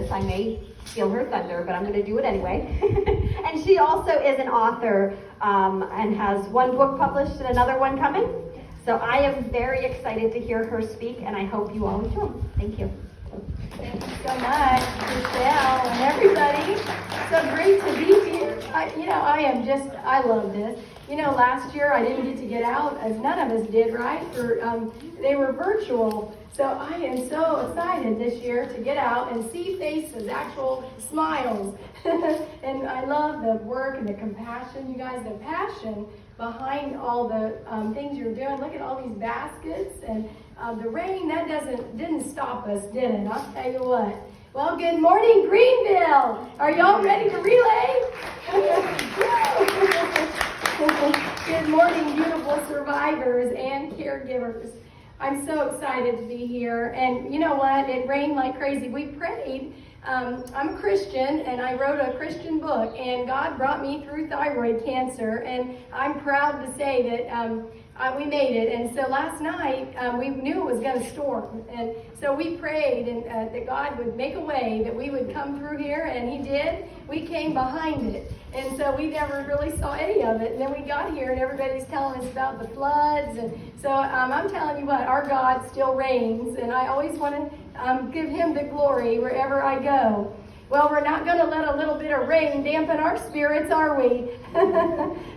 this. I may steal her thunder, but I'm going to do it anyway. And she also is an author and has one book published and another one coming. So I am very excited to hear her speak, and I hope you all enjoy. Thank you. Thank you so much, Michelle and everybody. So great to be here. I love this. Last year I didn't get to get out, as none of us did, right? They were virtual. So I am so excited this year to get out and see faces, actual smiles. And I love the work and the compassion, you guys, the passion behind all the things you're doing. Look at all these baskets and the rain. That didn't stop us, did it? I'll tell you what. Well, good morning, Greenville. Are y'all ready to relay? Good morning, beautiful survivors and caregivers. I'm so excited to be here. And you know what? It rained like crazy. We prayed. I'm a Christian, and I wrote a Christian book, and God brought me through thyroid cancer, and I'm proud to say that we made it. And so last night, we knew it was going to storm, and so we prayed and that God would make a way, that we would come through here, and He did. We came behind it, and so we never really saw any of it. And then we got here, and everybody's telling us about the floods, and so I'm telling you what, our God still reigns, and I always want to give Him the glory wherever I go. Well, we're not going to let a little bit of rain dampen our spirits, are we?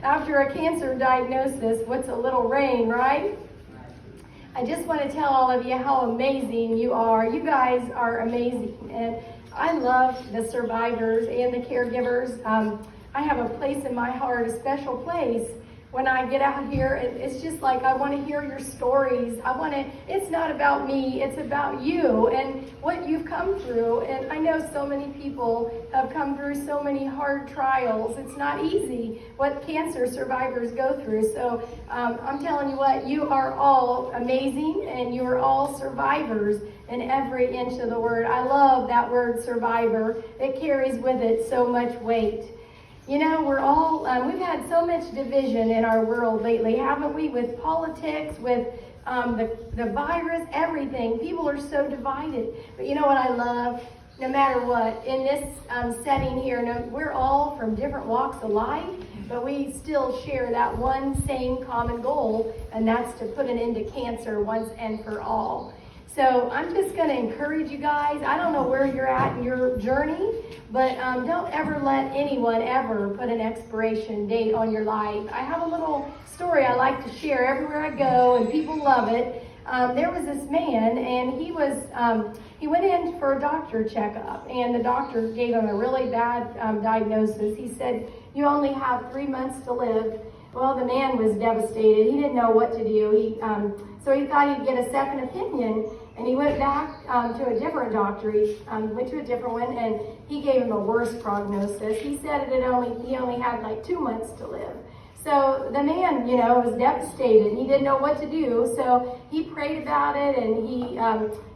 After a cancer diagnosis, what's a little rain, right? I just want to tell all of you how amazing you are. You guys are amazing. And I love the survivors and the caregivers. I have a place in my heart, a special place. When I get out here, it's just like I want to hear your stories. It's not about me, it's about you and what you've come through. And I know so many people have come through so many hard trials. It's not easy what cancer survivors go through. So I'm telling you what, you are all amazing and you are all survivors in every inch of the word. I love that word survivor. It carries with it so much weight. We've had so much division in our world lately, haven't we? With politics, with the virus, everything. People are so divided. But you know what I love? No matter what, in this setting here, we're all from different walks of life, but we still share that one same common goal, and that's to put an end to cancer once and for all. So I'm just going to encourage you guys. I don't know where you're at in your journey, but don't ever let anyone ever put an expiration date on your life. I have a little story I like to share everywhere I go, and people love it. There was this man, and he went in for a doctor checkup, and the doctor gave him a really bad diagnosis. He said, "You only have 3 months to live." Well, the man was devastated. He didn't know what to do. So he thought he'd get a second opinion, and he went back to a different doctor. He went to a different one, and he gave him a worse prognosis. He said he only had like 2 months to live. So the man, was devastated. He didn't know what to do. So he prayed about it, and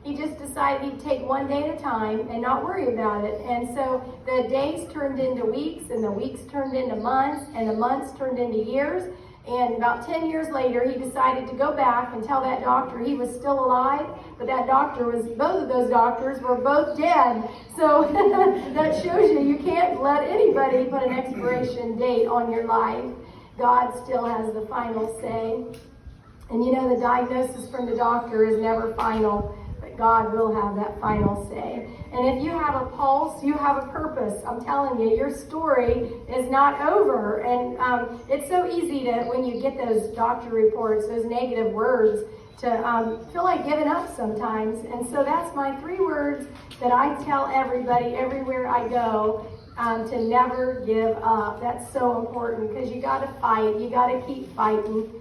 he just decided he'd take one day at a time and not worry about it. And so the days turned into weeks, and the weeks turned into months, and the months turned into years. And about 10 years later, he decided to go back and tell that doctor he was still alive, but both of those doctors were both dead. So that shows you can't let anybody put an expiration date on your life. God still has the final say. And the diagnosis from the doctor is never final, but God will have that final say. And if you have a pulse, you have a purpose. I'm telling you, your story is not over. And it's so easy to, when you get those doctor reports, those negative words, to feel like giving up sometimes. And so that's my 3 words that I tell everybody everywhere I go, to never give up. That's so important, because you got to fight. You got to keep fighting.